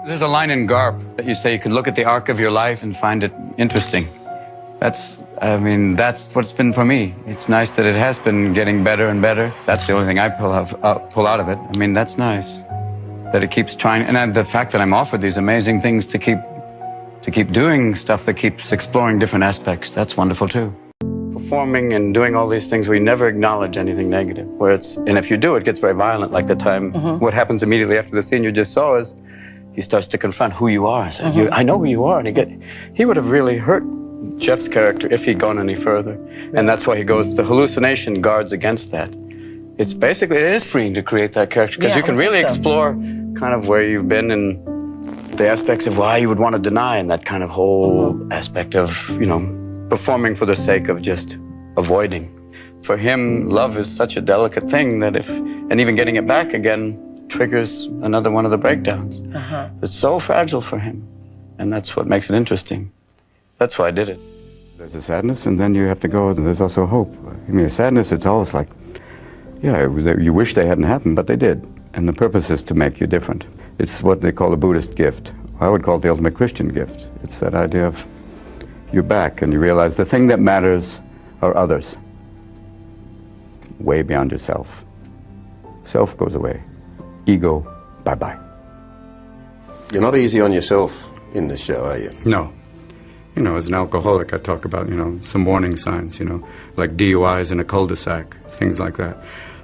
There's a line in Garp that you say you can look at the arc of your life and find it interesting. That's what it's been for me. It's nice that it has been getting better and better. That's the only thing I pull out of it. I mean, that's nice that it keeps trying. And the fact that I'm offered these amazing things to keep doing stuff that keeps exploring different aspects, that's wonderful too. Performing and doing all these things, we never acknowledge anything negative. And if you do, it gets very violent, like the time, what happens immediately after the scene you just saw is he starts to confront who you are. So I know who you are. And he would have really hurt Jeff's character if he'd gone any further. And that's why he goes, the hallucination guards against that. It is freeing to create that character because you can really explore kind of where you've been and the aspects of why you would want to deny and that kind of whole aspect of, performing for the sake of just avoiding. For him, love is such a delicate thing that and even getting it back again triggers another one of the breakdowns. It's so fragile for him. And that's what makes it interesting. That's why I did it. There's a sadness, and then you have to go, there's also hope. I mean, a sadness, it's always like, you wish they hadn't happened, but they did. And the purpose is to make you different. It's what they call a Buddhist gift. I would call it the ultimate Christian gift. It's that idea of you're back and you realize the thing that matters are others. Way beyond yourself. Self goes away. Ego, bye-bye. You're not easy on yourself in this show, are you? No. As an alcoholic, I talk about, some warning signs, like DUIs in a cul-de-sac, things like that.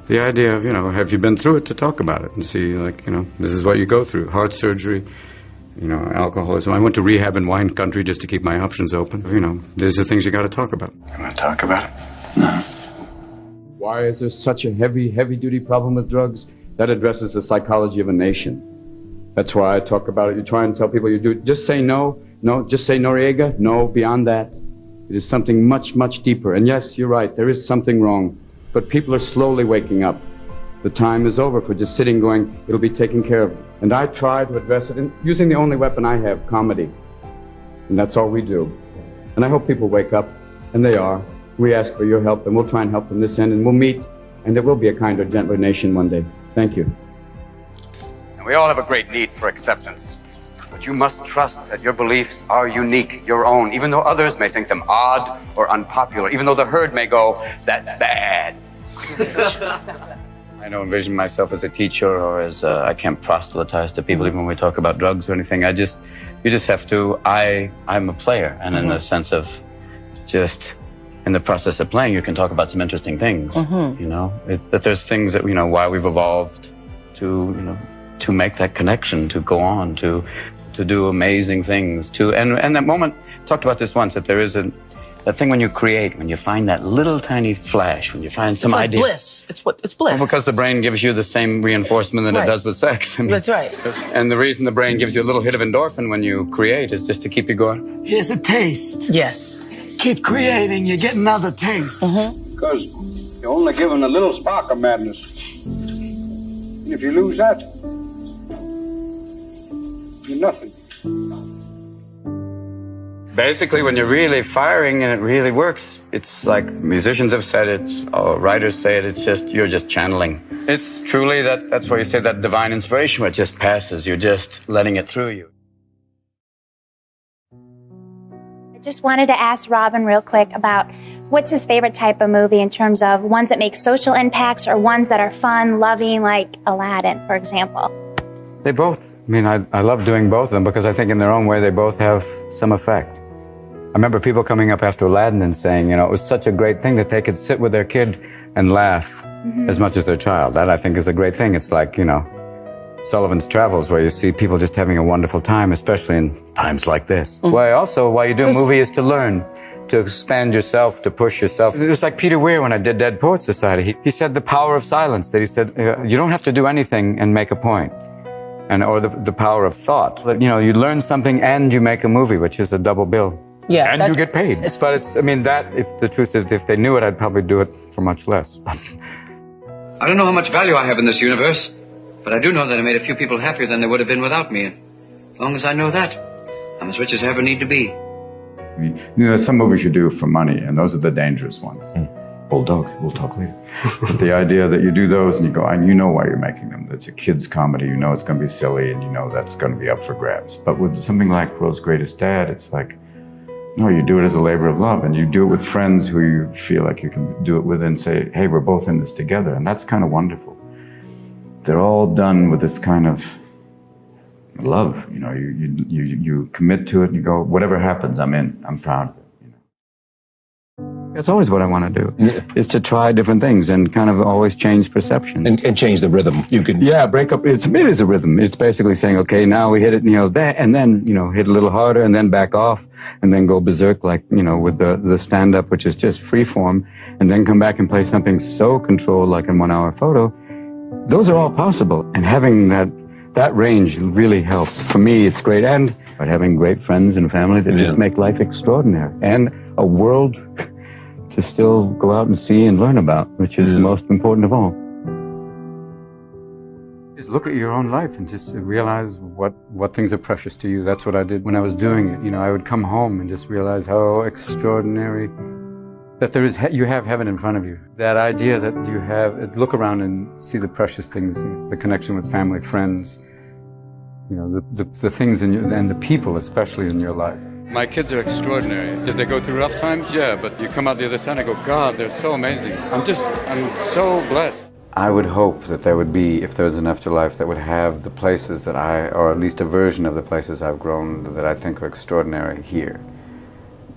The idea of, have you been through it to talk about it and see, this is what you go through. Heart surgery, alcoholism. I went to rehab in wine country just to keep my options open. These are things you got to talk about. You want to talk about it? No. Why is there such a heavy-duty problem with drugs? That addresses the psychology of a nation. That's why I talk about it. You try and tell people you do it. Just say no. No, just say Noriega. No, beyond that. It is something much, much deeper. And yes, you're right. There is something wrong. But people are slowly waking up. The time is over for just sitting going, it'll be taken care of. And I try to address it using the only weapon I have, comedy. And that's all we do. And I hope people wake up, and they are. We ask for your help, and we'll try and help from this end, and we'll meet, and there will be a kinder, gentler nation one day. Thank you. And we all have a great need for acceptance. But you must trust that your beliefs are unique, your own, even though others may think them odd or unpopular, even though the herd may go, that's bad. I don't envision myself as a teacher or as I can't proselytize to people even when we talk about drugs or anything. You just have to, I'm a player. And in the sense of just in the process of playing, you can talk about some interesting things, that there's things that, why we've evolved to make that connection, to go on, to do amazing things, and that moment, talked about this once, that there is that thing when you create, when you find that little tiny flash, when you find some idea. It's bliss. It's bliss. Well, because the brain gives you the same reinforcement that it does with sex. That's right. And the reason the brain gives you a little hit of endorphin when you create is just to keep you going. Here's a taste. Yes. Keep creating, you get another taste. Because you're only given a little spark of madness. And if you lose that, you're nothing. Basically, when you're really firing and it really works, it's like musicians have said it, or writers say it, you're just channeling. It's truly that's why you say that divine inspiration where it just passes. You're just letting it through you. I just wanted to ask Robin real quick about what's his favorite type of movie in terms of ones that make social impacts or ones that are fun, loving, like Aladdin, for example. They both. I love doing both of them because I think in their own way they both have some effect. I remember people coming up after Aladdin and saying, it was such a great thing that they could sit with their kid and laugh as much as their child. That, I think, is a great thing. It's like, Sullivan's Travels, where you see people just having a wonderful time, especially in times like this. Why you do a movie is to learn, to expand yourself, to push yourself. It was like Peter Weir when I did Dead Poets Society. He said the power of silence, that he said, you don't have to do anything and make a point. Or the power of thought. You learn something and you make a movie, which is a double bill. Yeah, and you get paid. But if the truth is, if they knew it, I'd probably do it for much less. I don't know how much value I have in this universe, but I do know that I made a few people happier than they would have been without me. And as long as I know that, I'm as rich as I ever need to be. Some movies you do for money, and those are the dangerous ones. Old dogs, we'll talk later. The idea that you do those and you go, and you know why you're making them. It's a kid's comedy, you know it's going to be silly, and you know that's going to be up for grabs. But with something like World's Greatest Dad, it's like, no, you do it as a labor of love, and you do it with friends who you feel like you can do it with and say, hey, we're both in this together, and that's kind of wonderful. They're all done with this kind of love, you know, you commit to it and you go, whatever happens, I'm in, I'm proud of it. That's always what I want to do, is to try different things and kind of always change perceptions. And change the rhythm. You can... Yeah, break up. It is a rhythm. It's basically saying, okay, now we hit it, that, and then, hit a little harder and then back off and then go berserk like, with the stand-up, which is just free form, and then come back and play something so controlled like in 1 hour photo. Those are all possible. And having that range really helps. For me, it's great. And but having great friends and family that just make life extraordinary. And a world to still go out and see and learn about, which is the most important of all. Just look at your own life and just realize what things are precious to you. That's what I did when I was doing it. I would come home and just realize how extraordinary that you have heaven in front of you. That idea that you have, look around and see the precious things, the connection with family, friends, the things and the people especially in your life. My kids are extraordinary. Did they go through rough times? Yeah, but you come out the other side and I go, God, they're so amazing. I'm so blessed. I would hope that there would be, if there was an afterlife, that would have the places that or at least a version of the places I've grown that I think are extraordinary here.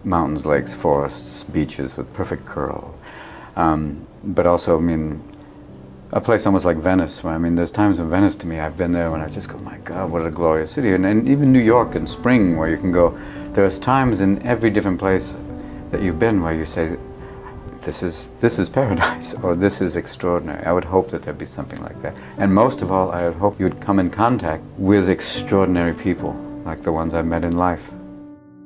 Mountains, lakes, forests, beaches with perfect curl. But also, a place almost like Venice, where, there's times in Venice to me, I've been there when I just go, my God, what a glorious city. And even New York in spring, where you can go, there's times in every different place that you've been where you say, this is paradise, or this is extraordinary. I would hope that there'd be something like that. And most of all, I would hope you would come in contact with extraordinary people, like the ones I've met in life.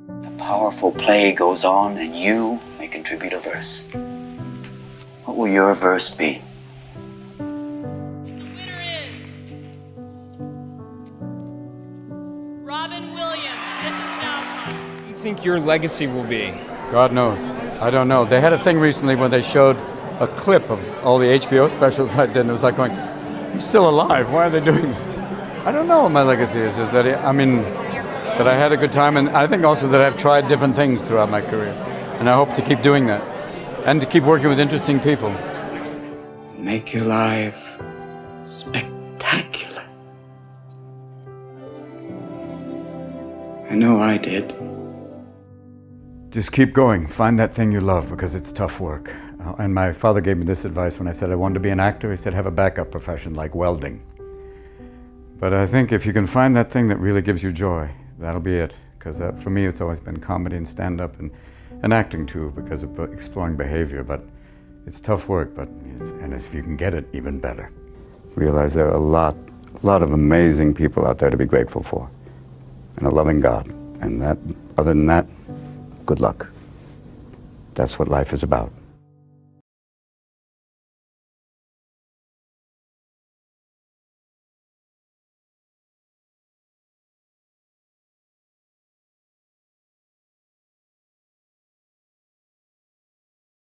The powerful play goes on, and you may contribute a verse. What will your verse be? Think your legacy will be? God knows. I don't know. They had a thing recently when they showed a clip of all the HBO specials I did, and it was like going, I'm still alive. Why are they doing this? I don't know what my legacy is that that I had a good time, and I think also that I've tried different things throughout my career, and I hope to keep doing that and to keep working with interesting people. Make your life spectacular. I know I did. Just keep going. Find that thing you love, because it's tough work. And my father gave me this advice when I said I wanted to be an actor. He said, have a backup profession like welding. But I think if you can find that thing that really gives you joy, that'll be it. Because for me, it's always been comedy and stand-up and acting too, because of exploring behavior. But it's tough work, and if you can get it, even better. Realize there are a lot of amazing people out there to be grateful for, and a loving God. And other than that, good luck. That's what life is about.